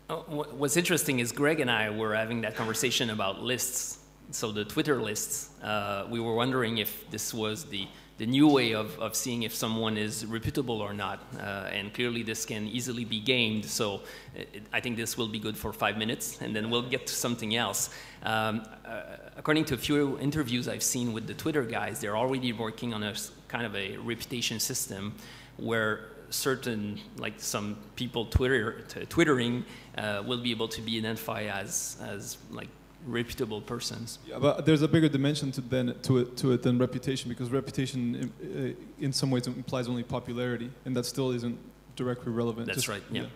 What's interesting is Greg and I were having that conversation about lists. So the Twitter lists, we were wondering if this was the new way of seeing if someone is reputable or not. And clearly this can easily be gamed. So I think this will be good for 5 minutes, and then we'll get to something else. According to a few interviews I've seen with the Twitter guys, they're already working on a kind of a reputation system where certain, like some people twittering will be able to be identified as like reputable persons. Yeah, but there's a bigger dimension to it than reputation, because reputation in some ways implies only popularity, and that still isn't directly relevant. That's right, yeah.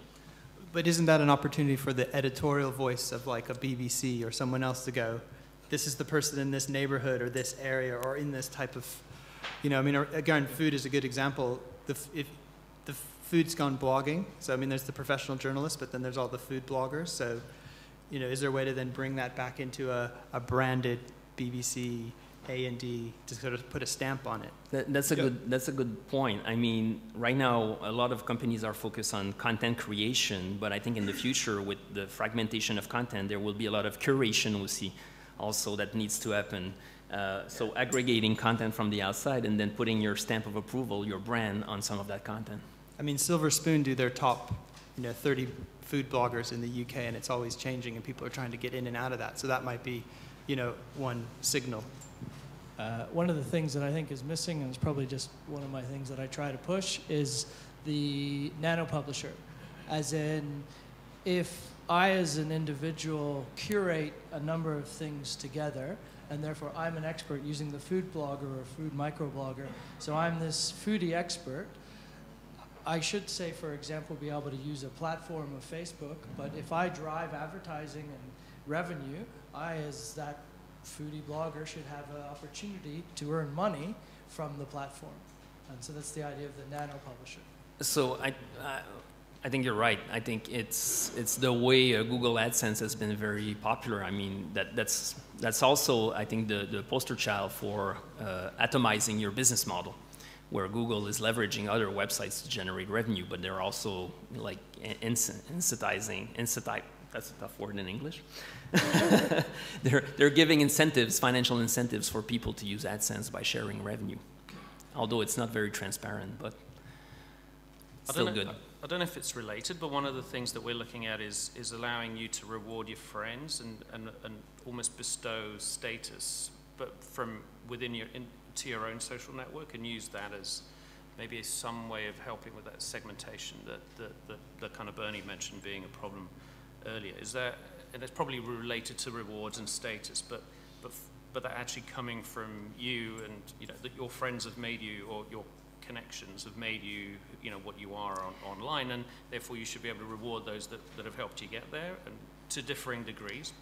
But isn't that an opportunity for the editorial voice of like a BBC or someone else to go, this is the person in this neighborhood or this area or in this type of, you know, I mean, again, food is a good example. If the food's gone blogging, so I mean, there's the professional journalists, but then there's all the food bloggers. So, you know, is there a way to then bring that back into a branded BBC A&D to sort of put a stamp on it? That's a good point. I mean, right now a lot of companies are focused on content creation, but I think in the future with the fragmentation of content, there will be a lot of curation we see also that needs to happen. So aggregating content from the outside and then putting your stamp of approval, your brand, on some of that content. I mean, Silver Spoon do their top, 30 food bloggers in the UK, and it's always changing, and people are trying to get in and out of that. So that might be, one signal. One of the things that I think is missing, and it's probably just one of my things that I try to push, is the nano publisher. As in, if I as an individual curate a number of things together, and therefore I'm an expert using the food blogger or food microblogger, so I'm this foodie expert, I should say, for example, be able to use a platform of Facebook, but if I drive advertising and revenue, I, as that foodie blogger, should have an opportunity to earn money from the platform. And so that's the idea of the nano publisher. So I think you're right. I think it's the way Google AdSense has been very popular. I mean, that's also, I think, the poster child for atomizing your business model, where Google is leveraging other websites to generate revenue, but they're also like incentivizing, that's a tough word in English. They're giving incentives, financial incentives for people to use AdSense by sharing revenue. Although it's not very transparent, but still good. I don't know if it's related, but one of the things that we're looking at is allowing you to reward your friends and almost bestow status, but from within to your own social network, and use that as maybe some way of helping with that segmentation that kind of Bernie mentioned being a problem earlier. Is that, and it's probably related to rewards and status, but that actually coming from you, and that your friends have made you, or your connections have made you, what you are online, and therefore you should be able to reward those that have helped you get there, and to differing degrees.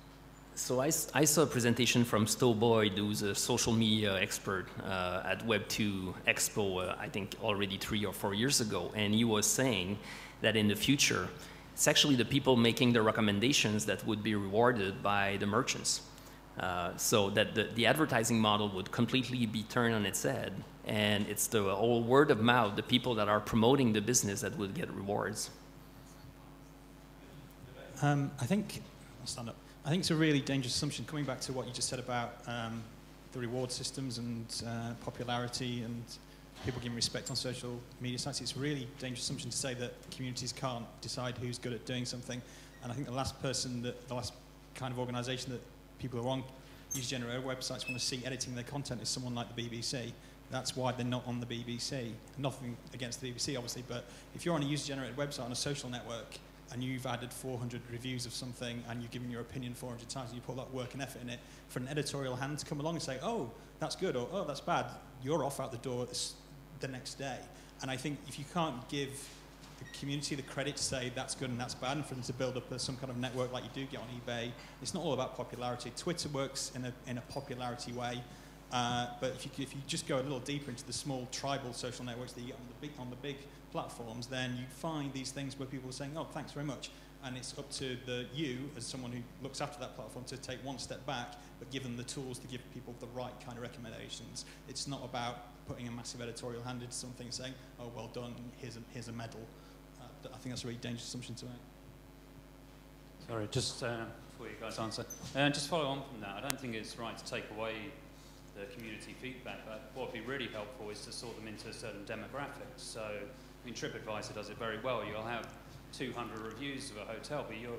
So I saw a presentation from Stowe Boyd, who's a social media expert at Web2 Expo, I think already 3 or 4 years ago, and he was saying that in the future, it's actually the people making the recommendations that would be rewarded by the merchants. So that the advertising model would completely be turned on its head, and it's the whole word of mouth, the people that are promoting the business, that would get rewards. I think, I'll stand up. I think it's a really dangerous assumption, coming back to what you just said about the reward systems and popularity and people giving respect on social media sites. It's a really dangerous assumption to say that communities can't decide who's good at doing something. And I think the last kind of organisation that people who are on user-generated websites want to see editing their content is someone like the BBC. That's why they're not on the BBC. Nothing against the BBC, obviously, but if you're on a user-generated website on a social network and you've added 400 reviews of something and you've given your opinion 400 times and you put that work and effort in it, for an editorial hand to come along and say, oh, that's good, or oh, that's bad, you're off out the door the next day. And I think if you can't give the community the credit to say that's good and that's bad, and for them to build up some kind of network like you do get on eBay, it's not all about popularity. Twitter works in a popularity way, but if you just go a little deeper into the small tribal social networks that you get on the big platforms, then you find these things where people are saying, oh, thanks very much. And it's up to you, as someone who looks after that platform, to take one step back, but give them the tools to give people the right kind of recommendations. It's not about putting a massive editorial hand into something and saying, oh, well done, here's a medal. I think that's a really dangerous assumption to make. Sorry, just before you guys answer, just follow on from that. I don't think it's right to take away the community feedback, but what would be really helpful is to sort them into certain demographics. So, I mean, TripAdvisor does it very well. You'll have 200 reviews of a hotel, but you'll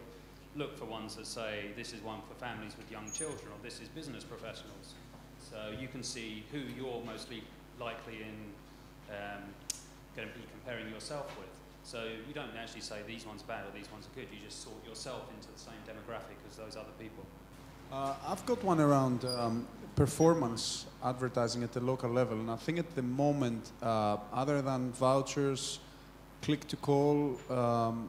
look for ones that say this is one for families with young children, or this is business professionals. So you can see who you're mostly likely going to be comparing yourself with. So you don't actually say these ones bad or these ones are good. You just sort yourself into the same demographic as those other people. I've got one around performance advertising at the local level, and I think at the moment, other than vouchers, click-to-call,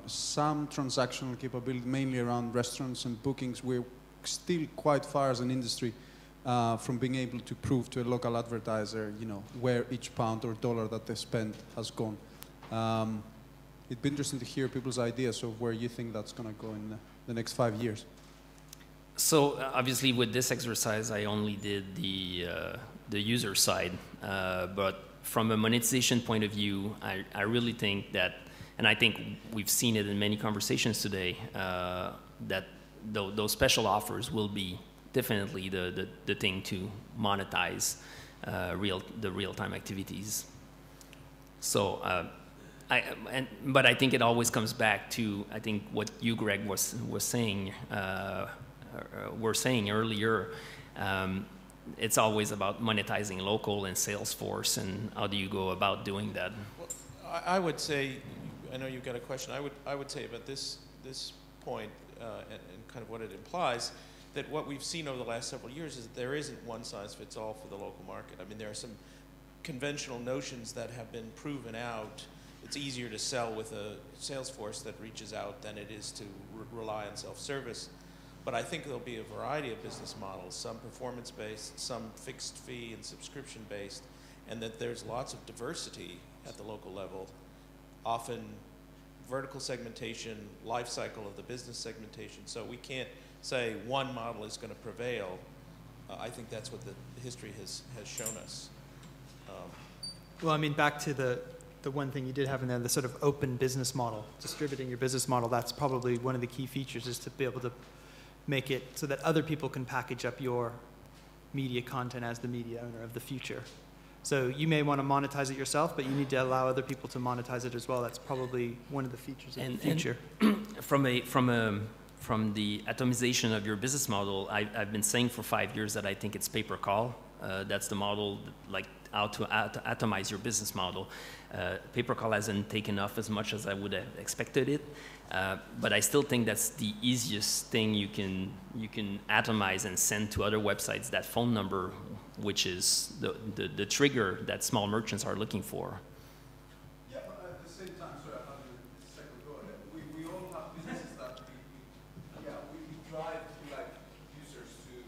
some transactional capability, mainly around restaurants and bookings, we're still quite far as an industry from being able to prove to a local advertiser, you know, where each pound or dollar that they spent has gone. It'd be interesting to hear people's ideas of where you think that's going to go in the next 5 years. So obviously with this exercise, I only did the user side, but from a monetization point of view, I really think that, and I think we've seen it in many conversations today, that those special offers will be definitely the thing to monetize the real-time activities. So, but I think it always comes back to, I think what you, Greg, was saying, were saying earlier. It's always about monetizing local and Salesforce, and how do you go about doing that? Well, I would say, I know you've got a question. I would say about this point and kind of what it implies, that what we've seen over the last several years is that there isn't one size fits all for the local market. I mean, there are some conventional notions that have been proven out. It's easier to sell with a Salesforce that reaches out than it is to rely on self-service. But I think there'll be a variety of business models, some performance-based, some fixed fee and subscription-based, and that there's lots of diversity at the local level, often vertical segmentation, life cycle of the business segmentation. So we can't say one model is going to prevail. I think that's what the history has shown us. Well, I mean, back to the one thing you did have in there, the sort of open business model, distributing your business model, that's probably one of the key features, is to be able to make it so that other people can package up your media content as the media owner of the future. So you may want to monetize it yourself, but you need to allow other people to monetize it as well. That's probably one of the features of the future. From the atomization of your business model, I've been saying for 5 years that I think it's pay-per-call. That's the model, like how to atomize your business model. Pay-per-call hasn't taken off as much as I would have expected it, but I still think that's the easiest thing you can atomize and send to other websites, that phone number, which is the trigger that small merchants are looking for. Yeah, but at the same time, sorry, I have a second go ahead. We all have businesses that we drive like users to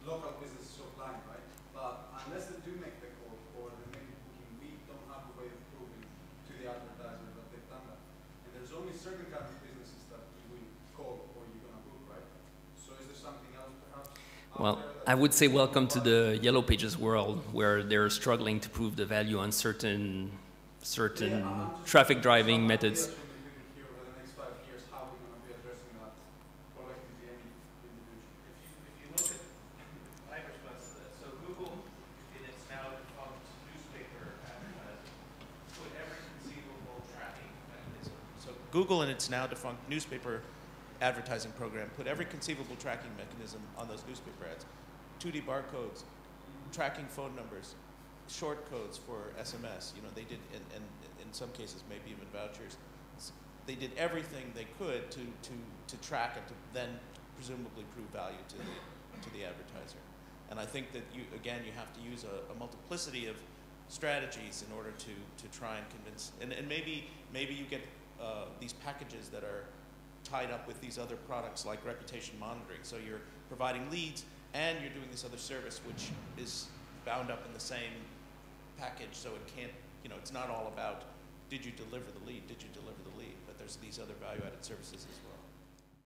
local businesses offline, right? But unless they do make the call or they make the booking, we don't have a way of proving to the advertiser that they've done that. And there's only certain kinds of businesses that you will call or you're going to book, right? So is there something else perhaps? Well, I would say welcome to the Yellow Pages world, where they're struggling to prove the value on certain traffic driving methods. Google in its now defunct newspaper advertising program put every conceivable tracking mechanism on those newspaper ads. 2D barcodes, tracking phone numbers, short codes for SMS. You know, they did, and in some cases maybe even vouchers. They did everything they could to track and to then presumably prove value to the advertiser. And I think that you have to use a multiplicity of strategies in order to try and convince. And maybe you get these packages that are tied up with these other products like reputation monitoring. So you're providing leads and you're doing this other service which is bound up in the same package. So it can't, you know, it's not all about did you deliver the lead, but there's these other value-added services as well.